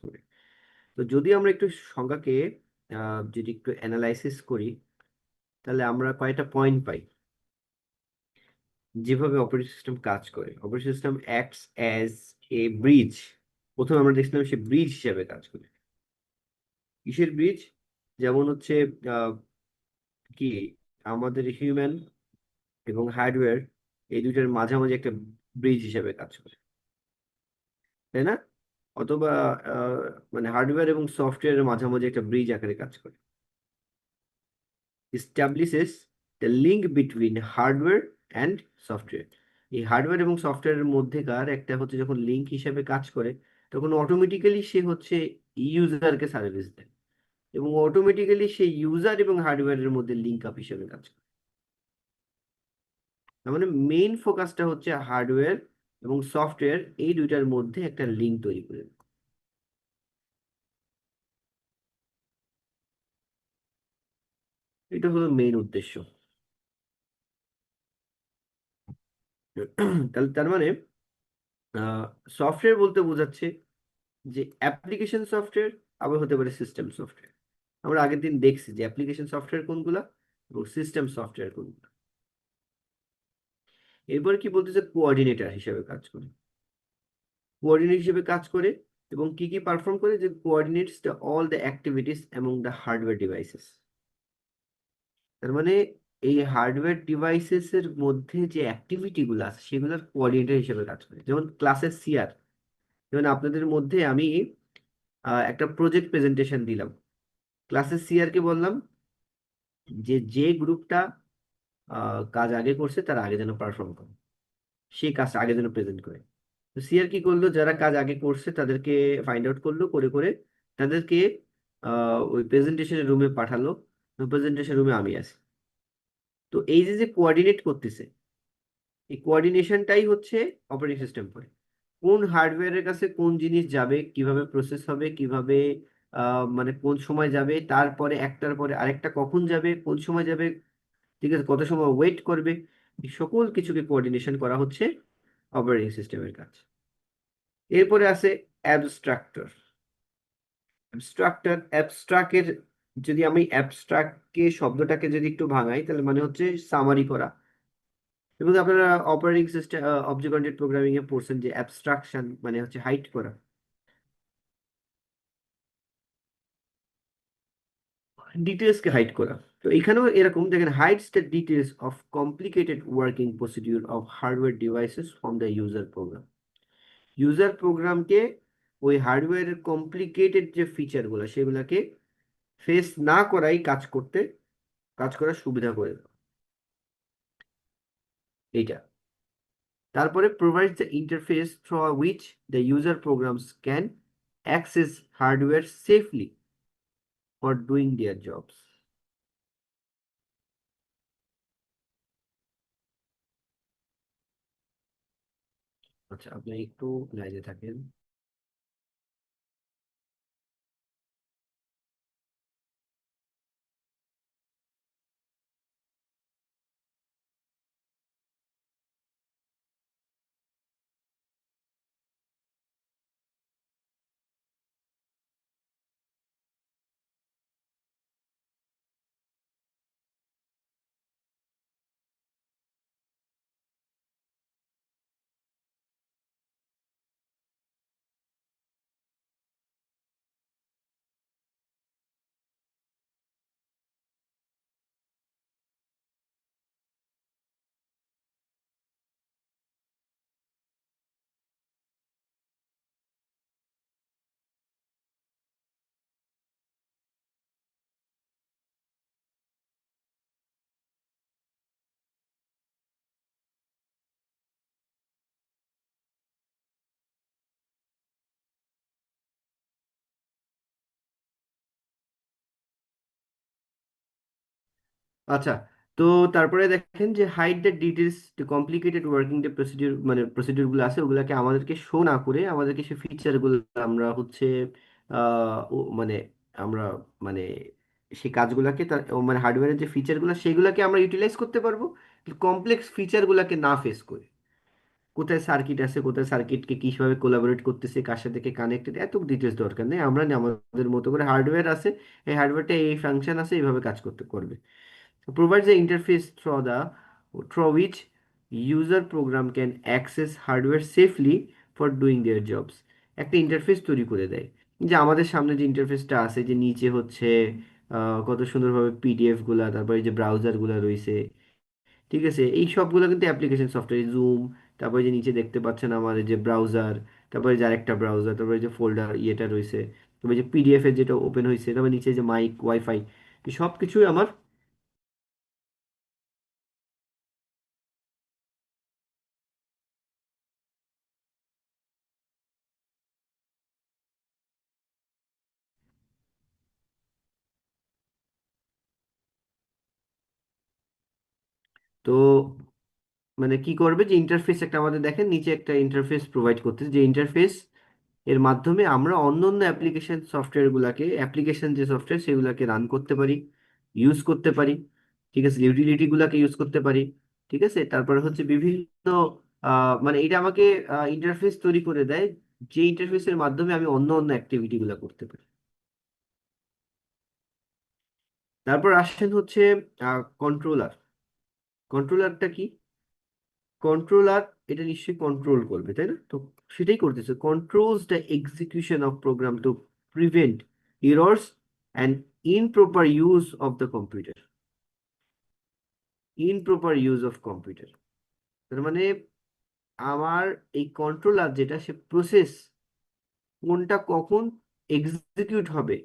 করে। তো যদি আমরা একটু সংজ্ঞাকে যদি একটু অ্যানালাইসিস করি, তাহলে আমরা কয়েকটা পয়েন্ট পাই। যেভাবে অপারেটিং সিস্টেম কাজ করে, operating system acts as a bridge. প্রথমে আমরা দেখছিলাম সে ব্রিজ হিসেবে কাজ করে। কিসের ব্রিজ? যেমন হচ্ছে আহ, কি আমাদের হিউম্যান এবং হার্ডওয়্যার, এই দুইটার মাঝামাঝি একটা ব্রিজ হিসেবে কাজ করে, তাই না? অথবা আহ, মানে হার্ডওয়্যার এবং সফটওয়্যারের মাঝামাঝি একটা ব্রিজ আকারে কাজ করে। establishes the link between hardware and software। এই হার্ডওয়্যার এবং সফটওয়্যারের মধ্যেকার একটা হচ্ছে যখন লিঙ্ক হিসেবে কাজ করে, তখন অটোমেটিক্যালি সে হচ্ছে ইউজারকে সার্ভিস দেয়, এবং অটোমেটিক্যালি সেই ইউজার এবং হার্ডওয়্যারের মধ্যে লিঙ্ক আপ হিসেবে কাজ করে। তার মানে মেইন ফোকাসটা হচ্ছে হার্ডওয়্যার এবং সফটওয়্যার এই দুইটার মধ্যে একটা লিঙ্ক তৈরি করে। এটা হলো মেইন উদ্দেশ্য। তাহলে তার মানে সফটওয়্যার বলতে বোঝাচ্ছে যে অ্যাপ্লিকেশন সফটওয়্যার, আবার হতে পারে সিস্টেম সফটওয়্যার। আমরা আগের দিন দেখছি যে অ্যাপ্লিকেশন সফটওয়্যার কোনগুলা এবং সিস্টেম সফটওয়্যার কোনগুলা। এরপর কি বলতেছে, কোঅর্ডিনেটর হিসেবে কাজ করে। কোঅর্ডিনেটর হিসেবে কাজ করে এবং কি কি পারফর্ম করে, যে coordinates the all the activities among the hardware devices. তার মানে এই হার্ডওয়্যার ডিভাইসেস এর মধ্যে যে অ্যাক্টিভিটি গুলো আছে সেগুলোর কোঅর্ডিনেটর হিসেবে কাজ করে। যেমন ক্লাসের সিআর, যেমন আপনাদের মধ্যে আমি একটা প্রজেক্ট প্রেজেন্টেশন দিলাম, ক্লাসের সিআর কে বললাম যে যে গ্রুপটা কাজ আগে করছে তারা আগে যেন পারফর্ম করে, সেই কাজটা আগে যেন প্রেজেন্ট করে। তো সিআর কি করলো, যারা কাজ আগে করছে তাদেরকে ফাইন্ড আউট করলো, করে করে তাদেরকে ওই প্রেজেন্টেশনের রুমে পাঠালো। প্রেজেন্টেশন রুমে আমি আছি। তো এই যে যে কোঅর্ডিনেট করতেছে, এই কোঅর্ডিনেশনটাই হচ্ছে অপারেটিং সিস্টেম করে। কোন হার্ডওয়্যারের কাছে কোন জিনিস যাবে, কিভাবে প্রসেস হবে, কিভাবে মানে কোন সময় যাবে, তারপরে একটার পরে আরেকটা কখন যাবে, কোন সময় যাবে, ঠিক আছে, কত সময় ওয়েট করবে, এই সকল কিছুকে কোঅর্ডিনেশন করা হচ্ছে অপারেটিং সিস্টেমের কাজ। এরপরে আছে অ্যাবস্ট্রাক্টর। অ্যাবস্ট্রাক্টের, যদি আমি অ্যাবস্ট্রাক্টকে শব্দটাকে যদি একটু ভাঙাই, তাহলে মানে হচ্ছে সামারি করা। এবং আপনারা operating system object oriented programming এ পড়ছেন যে অ্যাবস্ট্রাকশন মানে হচ্ছে হাইড করা, ডিটেলস কে হাইড করা। তো এখানেও এরকম দেখেন, hides the details of complicated working procedure of hardware devices from the user program. User প্রোগ্রামকে ওই হার্ডওয়্যারের কমপ্লিকেটেড যে ফিচারগুলো সেগুলোকে ফেস না করাই কাজ করার সুবিধা করে দেয় এইটা। তারপরে provide the interface through which the user programs can access hardware safely for doing their jobs. আচ্ছা, আপনি একটু লাইনে থাকেন। আচ্ছা, তো তারপরে দেখেন যে হাইড দ্য ডিটেলস, যে কমপ্লিকেটেড ওয়ার্কিং যে প্রসিডিউর মানে প্রসিডিউর গুলো আছে ওগুলাকে আমাদেরকে শো না করে আমাদেরকে সেই ফিচার গুলো আমরা হচ্ছে মানে আমরা মানে সেই কাজগুলোকে মানে হার্ডওয়্যারের যে ফিচার গুলো সেগুলোকে আমরা ইউটিলাইজ করতে পারবো, কমপ্লেক্স ফিচার গুলাকে না ফেস করে। কোথায় সার্কিট আছে, কোথায় সার্কিটকে কিভাবে কোলাবোরেট করতেছে, কার সাথে কে কানেক্টেড, এত ডিটেলস দরকার নেই। আমরা আমাদের মতো করে হার্ডওয়্যার আছে, এই হার্ডওয়্যারটা এই ফাংশন আছে, এইভাবে কাজ করতে করবে। Provides the interface through which user program can access hardware safely for doing their jobs। একটা ইন্টারফেস তৈরি করে দেয়, যে আমাদের সামনে যে ইন্টারফেসটা আছে, যে নিচে হচ্ছে কত সুন্দরভাবে পিডিএফ গুলা, তারপরে যে ব্রাউজার গুলা রয়েছে, ঠিক আছে, এই সবগুলো কিন্তু অ্যাপ্লিকেশন সফটওয়্যার, জুম, তারপরে যে নিচে দেখতে পাচ্ছেন আমার এই যে ব্রাউজার, তারপরে যে আরেকটা ব্রাউজার, তারপরে যে ফোল্ডার ইয়েটা রয়েছে, তারপরে যে পিডিএফ এর যেটা ওপেন হয়েছে, তারপরে নিচে যে মাইক, ওয়াইফাই, সব কিছুই আমার। তো মানে কি করবে, যে ইন্টারফেস একটা আমাদের দেখেন নিচে একটা ইন্টারফেস প্রোভাইড করতেছে, যে ইন্টারফেস এর মাধ্যমে আমরা অন্য অন্য অ্যাপ্লিকেশন সফটওয়্যার গুলাকে, অ্যাপ্লিকেশন যে সফটওয়্যার সেগুলোকে রান করতে পারি, ইউজ করতে পারি, ঠিক আছে, ইউটিলিটি গুলাকে ইউজ করতে পারি, ঠিক আছে। তারপরে হচ্ছে বিভিন্ন মানে এটা আমাকে ইন্টারফেস তৈরি করে দেয়, যে ইন্টারফেসের মাধ্যমে আমি অন্য অন্য অ্যাক্টিভিটি গুলা করতে পারি। তারপর আসেন হচ্ছে কন্ট্রোলার। কন্ট্রোলারটা কি? কন্ট্রোলার এটা নিশ্চয়ই কন্ট্রোল করবে, তাই না? তো সেটাই করতেছে, controls the execution of program to prevent errors and improper use of the computer. Improper use of computer, তার মানে আমার এই কন্ট্রোলার যেটা, সে প্রসেস কোনটা কখন এক্সিকিউট হবে,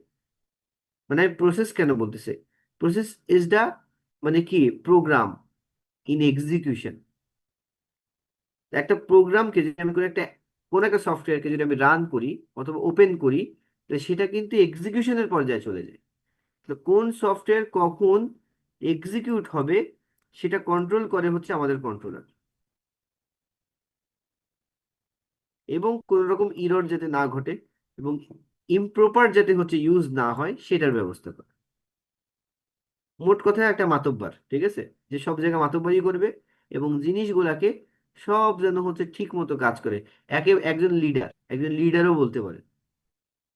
মানে প্রসেস কেন বলতেছে, প্রসেস ইজ দা মানে কি প্রোগ্রাম ইন এক্সিকিউশন। একটা প্রোগ্রামকে যদি আমি কোন একটা সফটওয়্যারকে যদি আমি রান করি অথবা ওপেন করি, তাহলে সেটা কিন্তু এক্সিকিউশনের পর্যায়ে চলে যায়। তো কোন সফটওয়্যার কখন এক্সিকিউট হবে সেটা কন্ট্রোল করে হচ্ছে আমাদের কন্ট্রোলার, এবং কোন রকম ইরর যাতে না ঘটে, এবং ইমপ্রপার যাতে হচ্ছে ইউজ না হয় সেটার ব্যবস্থা করে। মোট কথা একটা মাতব্বর, ঠিক আছে, যে সব জায়গায় মাতব্বরি করবে, এবং জিনিসগুলাকে সব যেন হচ্ছে ঠিক মতো কাজ করে। একজন লিডার, একজন লিডারও বলতে পারে,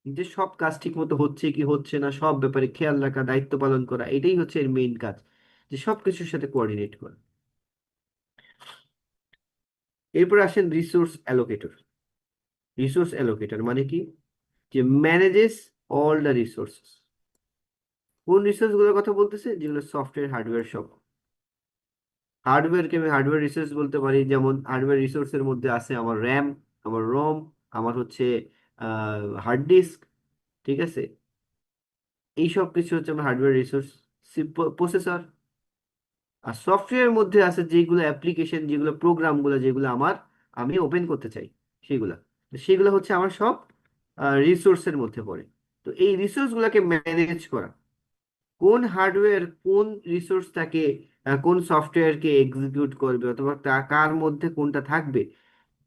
যে সব কাজ ঠিক মতো হচ্ছে কি হচ্ছে না সব ব্যাপারে খেয়াল রাখা, দায়িত্ব পালন করা, এটাই হচ্ছে এর মেইন কাজ, যে সব কিছুর সাথে কোঅর্ডিনেট করা। এরপর আসেন রিসোর্স অ্যালোকেটর। রিসোর্স অ্যালোকেটর মানে কি, যে ম্যানেজেস অল দ্য রিসোর্সেস। কোন রিসোর্স গুলোর কথা বলতেছে, যেগুলো সফটওয়্যার হার্ডওয়্যার সব। হার্ডওয়্যারকে আমি হার্ডওয়্যার রিসোর্স বলতে পারি, যেমন হার্ডওয়্যার রিসোর্সের মধ্যে আছে আমার র্যাম, আমার রোম, আমার হচ্ছে হার্ড ডিস্ক, ঠিক আছে, এই সব কিছু হচ্ছে আমার হার্ডওয়্যার রিসোর্স। প্রসেসর। আর সফটওয়্যারের মধ্যে আছে যেগুলো অ্যাপ্লিকেশন, যেগুলো প্রোগ্রামগুলো, যেগুলো আমি ওপেন করতে চাই, সেগুলো, তো সেগুলো হচ্ছে আমার সব রিসোর্সের মধ্যে পড়ে। তো এই রিসোর্সগুলোকে ম্যানেজ করা, কোন হার্ডওয়্যার কোন রিসোর্সটাকে, কোন সফটওয়্যারকে এক্সিকিউট করবে, অথবা কার মধ্যে কোনটা থাকবে,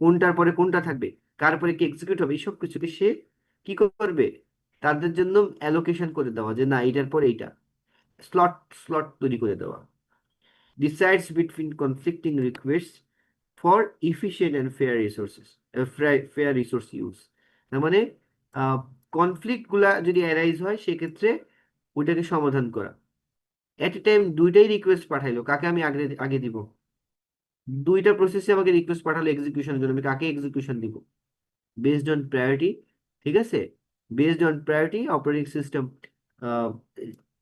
কোনটার পরে কোনটা থাকবে, কার পরে কি এক্সিকিউট হবে, এইসব কিছুকে সে কি করবে, তাদের জন্য অ্যালোকেশন করে দেওয়া, যে না এইটার পরে এইটা, স্লট স্লট তৈরি করে দেওয়া। Decides between conflicting requests for efficient and fair resources, fair resource use। তার মানে কনফ্লিক্ট গুলা যদি অ্যারাইজ হয় সেক্ষেত্রে ওইটাকে সমাধান করা। এট এ টাইম দুইটাই রিকোয়েস্ট পাঠাইলো, কাকে আমি আগে আগে দিব? দুইটা প্রসেসে আমাকে রিকোয়েস্ট পাঠালো এক্সিকিউশনের জন্য, আমি কাকে এক্সিকিউশন দিব? বেসড অন প্রায়োরিটি, ঠিক আছে, based on priority operating system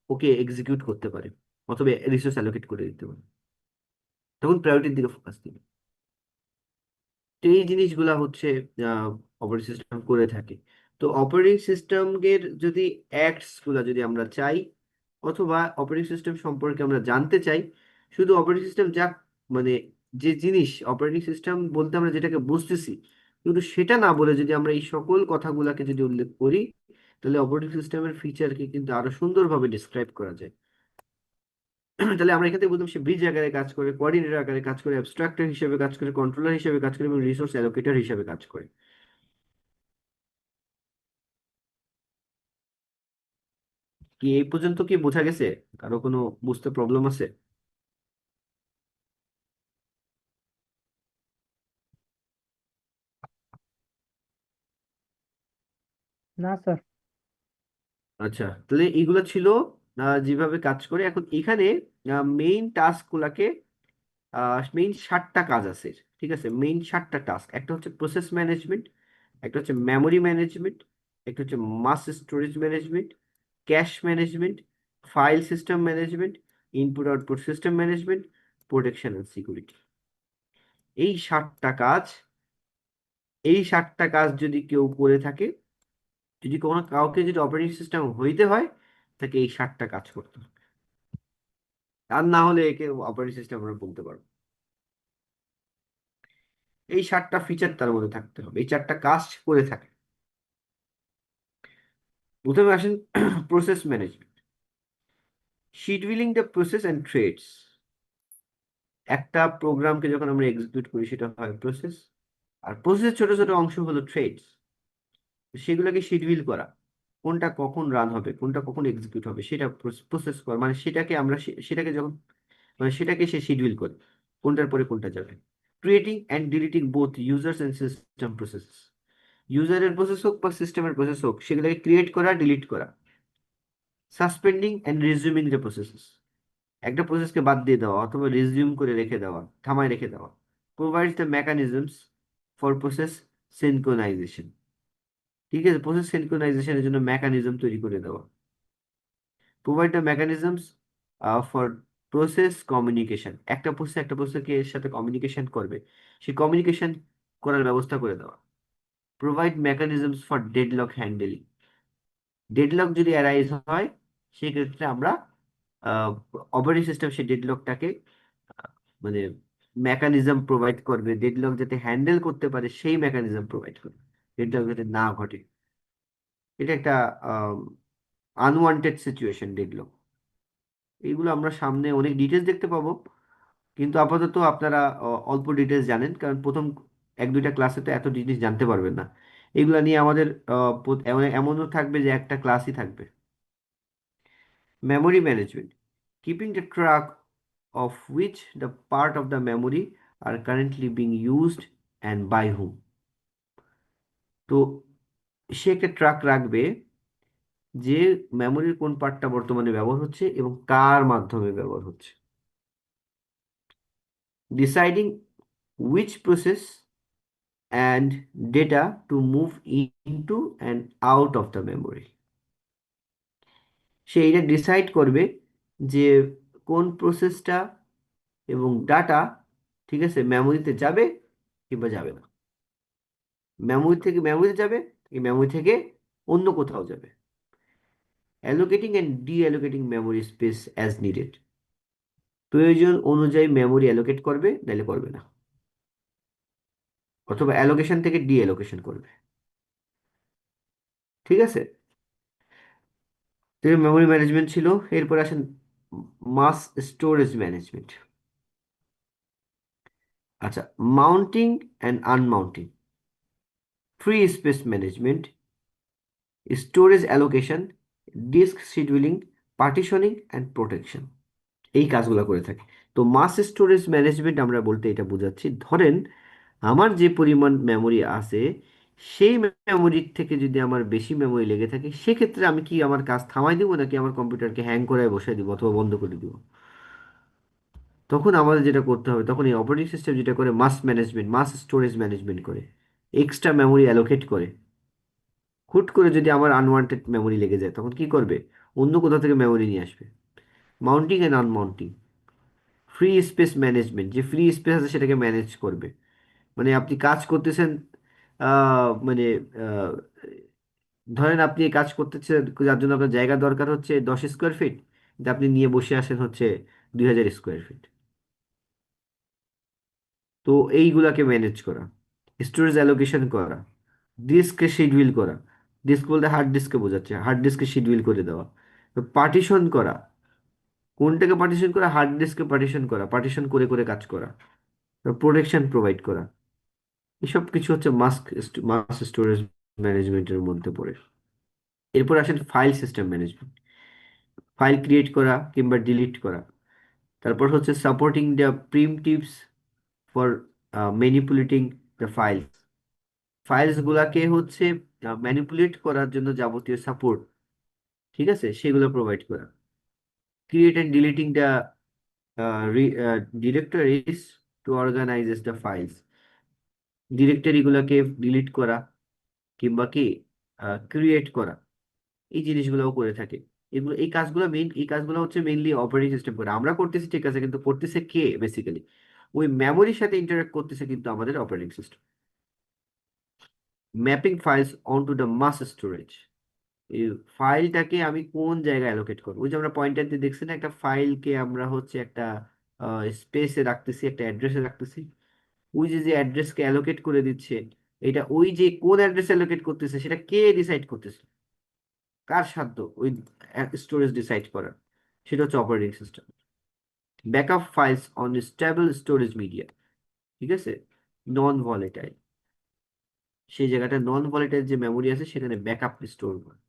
okay execute করতে পারে, অথবা রিসোর্স অ্যালোকেট করে দিতে পারে, তখন প্রায়োরিটির দিকে ফোকাস দিবে। তো এই জিনিসগুলা হচ্ছে অপারেটিং সিস্টেম করে থাকে। তো অপারেটিং সিস্টেমের যদি অ্যাক্টস গুলা যদি আমরা চাই, অথবা অপারেটিং সিস্টেম সম্পর্কে আমরা জানতে চাই, শুধু অপারেটিং সিস্টেম যা মানে যে জিনিস অপারেটিং সিস্টেম বলতে আমরা যেটাকে বুঝতেছি, কিন্তু সেটা না বলে যদি আমরা এই সকল কথাগুলাকে যদি উল্লেখ করি, তাহলে অপারেটিং সিস্টেমের ফিচারকে কিন্তু আরো সুন্দরভাবে ডিসক্রাইব করা যায়। তাহলে আমরা এখান থেকে বুঝলাম সে ব্রিজ আকারে কাজ করে, কোঅর্ডিনেটর আকারে কাজ করে, অ্যাবস্ট্রাক্টর হিসেবে কাজ করে, কন্ট্রোলার হিসেবে কাজ করে, এবং রিসোর্স অ্যালোকেটর হিসেবে কাজ করে। কি এই পর্যন্ত কি বোঝা গেছে? কারো কোনো বুঝতে প্রবলেম আছে? না স্যার। আচ্ছা, তাহলে এইগুলো ছিল যেভাবে কাজ করে। এখন এখানে মেইন টাস্ক গুলাকে, মেইন 7টা কাজ আছে। ঠিক আছে, মেইন 7টা টাস্ক। একটা হচ্ছে প্রসেস ম্যানেজমেন্ট, একটা হচ্ছে মেমোরি ম্যানেজমেন্ট, একটা হচ্ছে mass storage management, cache management, file system management, input output system management, protection and security. এই 7টা কাজ, এই 7টা কাজ যদি কেউ করে থাকে, যদি কোনো কাউকে যদি অপারেটিং সিস্টেম হইতে হয়, তাকে এই 7টা কাজ করতে হবে। আর না হলে একে অপারেটিং সিস্টেম আমরা বলতে পারবো। এই 7টা ফিচার তার মধ্যে থাকতে হবে, এই 4টা কাজ করে থাকে। প্রথমে আসেন process management, scheduling the process and threads. একটা প্রোগ্রামকে যখন আমরা এক্সিকিউট করি সেটা হয় প্রসেস, আর প্রসেসের ছোট ছোট অংশ হলো থ্রেডস। সেগুলোকে শিডিউল করা, কোনটা কখন রান হবে, কোনটা কখন এক্সিকিউট হবে, সেটা প্রসেস করা, মানে সেটাকে আমরা সেটাকে যখন, মানে সেটাকে সে শিডিউল করে কোনটার পরে কোনটা যাবে। Creating and deleting both users and system process, ইউজারের প্রসেস হোক বা সিস্টেমের প্রসেস হোক, সেগুলোকে ক্রিয়েট করা, ডিলিট করা। সাসপেন্ডিং অ্যান্ড রিজিউমিং দ্য প্রসেসেস, একটা প্রসেসকে বাদ দিয়ে দেওয়া অথবা রিজিউম করে রেখে দেওয়া, থামায় রেখে দেওয়া। Provides the mechanisms for process synchronisation, ঠিক আছে, প্রসেস সিনক্রোনাইজেশনের জন্য মেকানিজম তৈরি করে দেওয়া। Provide the mechanisms for process communication, একটা প্রসেস একটা প্রসেসকে এর সাথে কমিউনিকেশন করবে, সেই কমিউনিকেশন করার ব্যবস্থা করে দেওয়া। Provide mechanisms for deadlock handling, deadlock যদি অ্যারাইজ হয় সেক্ষেত্রে আমরা অপারেটিং সিস্টেম সেই ডেডলকটাকে মানে মেকানিজম প্রোভাইড করবে, ডেডলক যাতে হ্যান্ডেল করতে পারে সেই মেকানিজম প্রোভাইড করবে, ডেডলক যাতে না ঘটে। এটা একটা আনওয়ান্টেড সিচুয়েশন ডেডলক। এইগুলো আমরা সামনে অনেক ডিটেলস দেখতে পাবো, কিন্তু আপাতত আপনারা অল্প ডিটেলস জানেন, কারণ প্রথম 1-2টা ক্লাসে তো এত জিনিস জানতে পারবেন না। এগুলো নিয়ে আমাদের এমনও থাকবে যে একটা ক্লাসই থাকবে। Memory management, keeping the track of which the part of the memory are currently being used and by whom. তো সে একটা ট্র্যাক রাখবে যে মেমোরির কোন পার্টটা বর্তমানে ব্যবহার হচ্ছে এবং কার মাধ্যমে ব্যবহার হচ্ছে। Deciding which process and data to move into and out of the memory. সে এটা ডিসাইড করবে যে কোন প্রসেসটা এবং ডাটা, ঠিক আছে, মেমোরিতে যাবে কিংবা যাবে না, মেমোরি থেকে মেমোরিতে যাবে কি মেমোরি থেকে অন্য কোথাও যাবে। Allocating and deallocating memory space as needed, প্রয়োজন অনুযায়ী মেমোরি অ্যালোকেট করবে, নাহলে করবে না, অথবা অ্যালোকেশন থেকে ডি অ্যালোকেশন করবে। ঠিক আছে, তো মেমোরি ম্যানেজমেন্ট ছিল। এরপর আসেন মাস স্টোরেজ ম্যানেজমেন্ট। আচ্ছা, mounting and unmounting, free space management, storage allocation, disk scheduling, partitioning and protection, এই কাজগুলো করে থাকে। তো মাস স্টোরেজ ম্যানেজমেন্ট আমরা বলতে এটা বোঝাচ্ছি, ধরেন আমার যে পরিমাণ মেমোরি আছে সেই মেমোরির থেকে যদি আমার বেশি মেমোরি লেগে থাকে, সেক্ষেত্রে আমি কি আমার কাজ থামাই দিব নাকি আমার কম্পিউটারকে হ্যাং করে বসাই দিব অথবা বন্ধ করে দিব? তখন আমাদের যেটা করতে হবে, তখন এই অপারেটিং সিস্টেম যেটা করে মাস ম্যানেজমেন্ট, মাস স্টোরেজ ম্যানেজমেন্ট করে, এক্সট্রা মেমোরি অ্যালোকেট করে। হুট করে যদি আমার আনওয়ান্টেড মেমোরি লেগে যায় তখন কি করবে? অন্য কোথাও থেকে মেমোরি নিয়ে আসবে। Mounting and unmounting, free space management, যে ফ্রি স্পেস আছে সেটাকে ম্যানেজ করবে। মানে আপনি কাজ করতেছেন, মানে আহ, ধরেন আপনি এই কাজ করতেছেন যার জন্য আপনার জায়গা দরকার হচ্ছে 10 স্কোয়ার ফিট, কিন্তু আপনি নিয়ে বসে আসেন হচ্ছে 2000 স্কোয়ার ফিট। তো এইগুলাকে ম্যানেজ করা, স্টোরেজ অ্যালোকেশন করা, ডিস্ককে শিডিউল করা, ডিস্ক বলতে হার্ড ডিস্ককে বোঝাচ্ছে, হার্ড ডিস্ককে শিডিউল করে দেওয়া, পার্টিশন করা, কোনটাকে পার্টিশন করা, হার্ড ডিস্ককে পার্টিশন করা, পার্টিশন করে করে কাজ করা, প্রোটেকশন প্রোভাইড করা। এসব কিছু হচ্ছে মাস স্টোরেজ ম্যানেজমেন্টের মধ্যে পড়ে। এরপর আসেন file system management, file create করা কিংবা ডিলিট করা। তারপর হচ্ছে supporting the primitives for manipulating the files, files গুলাকে হচ্ছে ম্যানিপুলেট করার জন্য যাবতীয় সাপোর্ট, ঠিক আছে, সেগুলো প্রোভাইড করা। Create and deleting the directories to organizes the files, ডিরেক্টরিগুলোকে ডিলিট করা কিংবা কি ক্রিয়েট করা, এই জিনিসগুলোও করে থাকে। এগুলো এই কাজগুলো হচ্ছে মেইনলি অপারেটিং সিস্টেম করে। আমরা করতেছি ঠিক আছে, কিন্তু করতেছে কে বেসিক্যালি? ওই মেমোরির সাথে ইন্টারাক্ট করতেছে কিন্তু আমাদের operating system. Mapping files onto the mass storage, এই ফাইলটাকে আমি কোন জায়গায় অ্যালোকেট করবো। ওই যে আমরা পয়েন্টার দিয়ে দেখছি না, একটা ফাইলকে আমরা হচ্ছে একটা স্পেসে রাখতেছি, একটা অ্যাড্রেসে রাখতেছি। ওই যে যে অ্যাড্রেসকে অ্যালোকেট করে দিচ্ছে, এটা ওই যে কোন অ্যাড্রেস অ্যালোকেট করতেছে সেটা কে ডিসাইড করতেছে? কার সাধ্য ওই স্টোরেজ ডিসাইড করার? সেটা হচ্ছে operating system. Backup files on stable storage media, ঠিক আছে, নন ভলেটাইল, সেই জায়গাটা নন ভলেটাইল যে মেমোরি আছে সেখানে ব্যাকআপ স্টোর করে।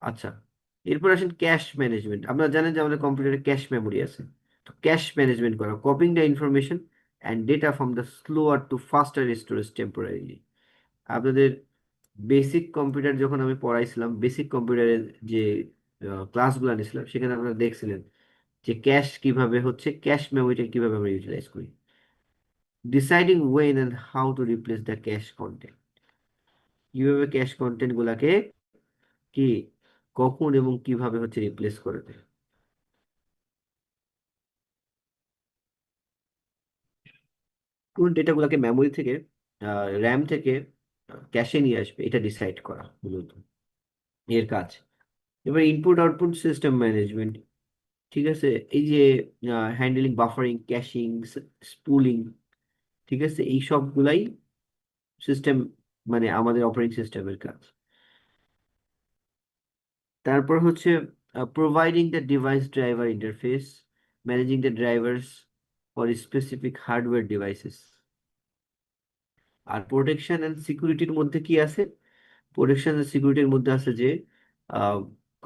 আচ্ছা, এরপর আসেন ক্যাশ ম্যানেজমেন্ট। আপনারা জানেন যে আমাদের কম্পিউটারে ক্যাশ মেমোরি আছে। তো ক্যাশ ম্যানেজমেন্ট করা, copying the information and data from the slower to faster storage temporarily. আপনাদের বেসিক কম্পিউটার যখন আমি পড়াইছিলাম, বেসিক কম্পিউটারের যে ক্লাসগুলো নিয়েছিলাম, সেখানে আপনারা দেখছিলেন যে ক্যাশ কিভাবে হচ্ছে, ক্যাশ মেমোরিটা কিভাবে আমরা ইউটিলাইজ করি। Deciding when and how to replace the cache content, কিভাবে ক্যাশ কন্টেন্ট গুলাকে কি কখন এবং কিভাবে হচ্ছে রিপ্লেস করে দেয়। কোন ডেটাগুলোকে মেমোরি থেকে, র্যাম থেকে ক্যাশে নিয়ে আসবে, এটা ডিসাইড করা মূলত এর কাজ। এবার ইনপুট আউটপুট সিস্টেম ম্যানেজমেন্ট, ঠিক আছে, এই যে হ্যান্ডলিং বাফারিং, ক্যাশিং, স্পুলিং, ঠিক আছে, এই সবগুলাই সিস্টেম, মানে আমাদের অপারেটিং সিস্টেমের কাজ। তারপর হচ্ছে providing the device driver interface, managing the drivers for specific hardware devices. আর প্রোটেকশন অ্যান্ড সিকিউরিটির মধ্যে কি আছে? প্রোটেকশন অ্যান্ড সিকিউরিটির মধ্যে আছে যে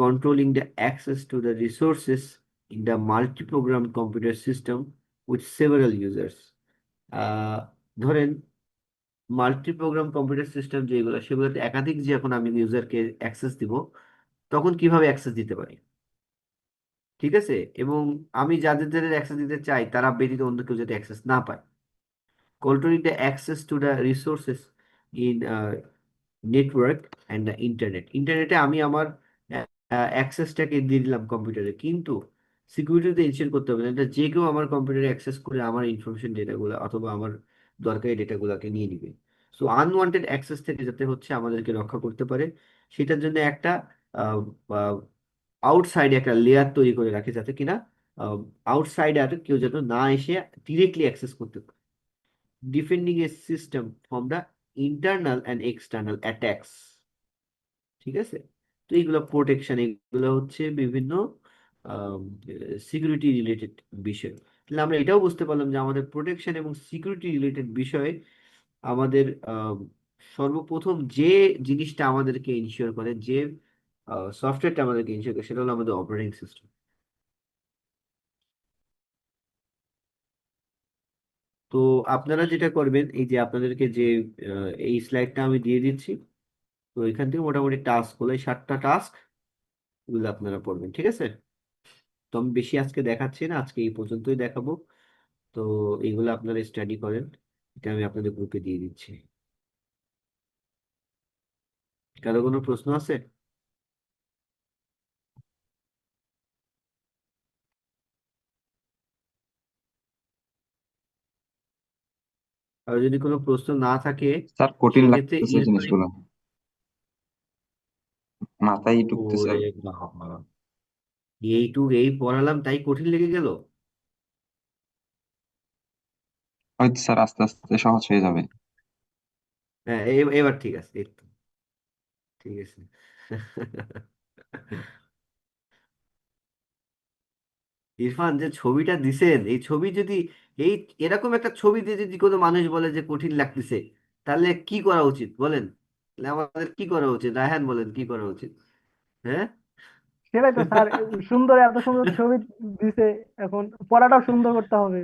controlling the access to the resources in the multi programme computer system with several users. ধরেন মাল্টি প্রোগ্রাম কম্পিউটার সিস্টেম যেগুলো, সেগুলোতে একাধিক যখন আমি ইউজারকে অ্যাক্সেস দিব, তখন কিভাবে অ্যাক্সেস দিতে পারি, ঠিক আছে, এবং আমি যাদের যাদের অ্যাক্সেস দিতে চাই তারা ব্যতীত অন্য কেউ যাতে অ্যাক্সেস না পায়। Controlling the access to the resources in network and the internet, ইন্টারনেটে আমি আমার অ্যাক্সেসটাকে দিয়ে দিলাম কম্পিউটারে, কিন্তু সিকিউরিটিতে ইনশিওর করতে হবে না এটা যে কেউ আমার কম্পিউটারে অ্যাক্সেস করে আমার ইনফরমেশন ডেটাগুলো অথবা আমার দরকারি ডেটাগুলোকে নিয়ে নিবে। সো আনওয়ান্টেড অ্যাক্সেস থেকে যাতে হচ্ছে আমাদেরকে রক্ষা করতে পারে, সেটার জন্য একটা আউটসাইডে একটা লেয়ার তৈরি করে রাখে, যাতে কিনা আউটসাইডার কেউ যেন না এসে ডিরেক্টলি অ্যাক্সেস করতে পারে। Defending a system from the internal and external attacks, ঠিক আছে। তো এইগুলো প্রোটেকশন, এগুলো হচ্ছে বিভিন্ন সিকিউরিটি রিলেটেড বিষয়। তাহলে আমরা এটাও বুঝতে পারলাম যে আমাদের প্রোটেকশন এবং সিকিউরিটি রিলেটেড বিষয়ে আমাদের সর্বপ্রথম যে জিনিসটা আমাদেরকে ইনশিওর করে, যে সফটওয়্যারটা আমাদেরকে ইনশিওর করে, সেটা হলো আমাদের অপারেটিং সিস্টেম। তো আপনারা যেটা করবেন, এই যে আপনাদেরকে যে এই স্লাইডটা আমি দিয়ে দিচ্ছি, তো এখান থেকে মোটামুটি টাস্ক হলো এই 7টা টাস্ক, এগুলো আপনারা পড়বেন, ঠিক আছে। তো আমি বেশি আজকে দেখাচ্ছি না, আজকে এই পর্যন্তই দেখাবো। তো এইগুলো আপনারা স্টাডি করেন, এটা আমি আপনাদের গ্রুপে দিয়ে দিচ্ছি। কারো কোনো প্রশ্ন আছে? আর যদি কোনো প্রশ্ন না থাকে, স্যার কঠিন সেক্ষেত্রে লাগতেছে এরপরে। জিনিসগুলো, মাথায় ঢুকতেছে ওরে আর কি। বাবা, এই পড়ালাম তাই কঠিন লেগে গেল? হয়তো স্যার আস্তে আস্তে সহজ হয়ে যাবে। হ্যাঁ, এবার ঠিক আছে, এই তো, ঠিক আছে। ইরফান, যে ছবিটা দিছেন, এই ছবি যদি, এই এরকম একটা ছবি দিয়ে যদি কোনো মানুষ বলে যে কঠিন লাগতেছে, তাহলে কি করা উচিত বলেন? তাহলে আমাদের কি করা উচিত? রায়হান বলেন, কি করা উচিত? হ্যাঁ। সেটাই তো স্যার, সুন্দর এত সুন্দর ছবি দিছে, এখন পড়াটাও সুন্দর করতে হবে।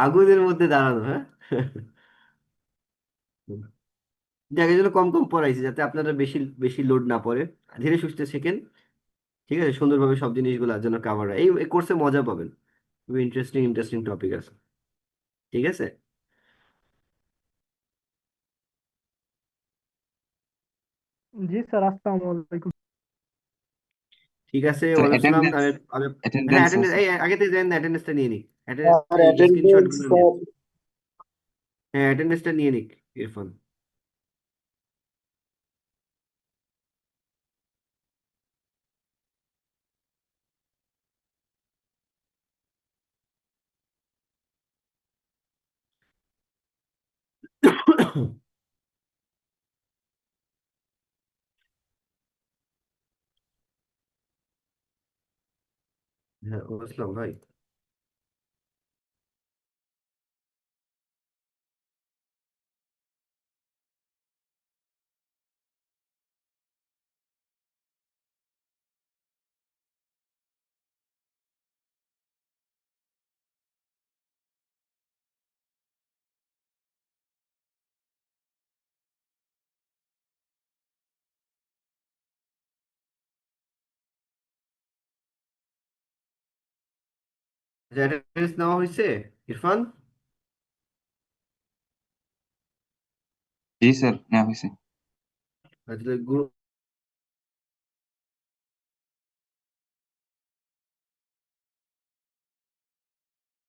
আগুনের মধ্যে দাঁড়ানো, হ্যাঁ। যাকে জন্য কম কম পড়াইছি, যাতে আপনারা বেশি বেশি লোড না পড়ে, ধীরে সুস্থে শেখেন। ঠিক আছে, সুন্দরভাবে সব জিনিসগুলো যেন কাভার হয়, এই কোর্সে মজা পাবেন। খুবই ইন্টারেস্টিং ইন্টারেস্টিং টপিক আছে। ঠিক আছে। জি স্যার, আসসালামু আলাইকুম। ঠিক আছে, স্যার ওয়ালাইকুম আসসালাম। অ্যাটেন্ডেন্স হ্যাঁ, অ্যাটেন্ডেন্স অ্যাটেন্ডেন্স, আছে? এই আগে থেকে জানেন, অ্যাটেন্ডেন্সটা নিয়ে নিক। আর এই স্ক্রিনশট অ্যাটেন্ডেন্স গুলো নিন। স্যার। হ্যাঁ, অ্যাটেন্ডেন্সটা নিয়ে নিক ইরফান। হ্যাঁ, বুঝলাম ভাই। অ্যাটেন্ডেন্স নেওয়া হয়েছে ইরফান? জি স্যার, নেওয়া হয়েছে। আসলে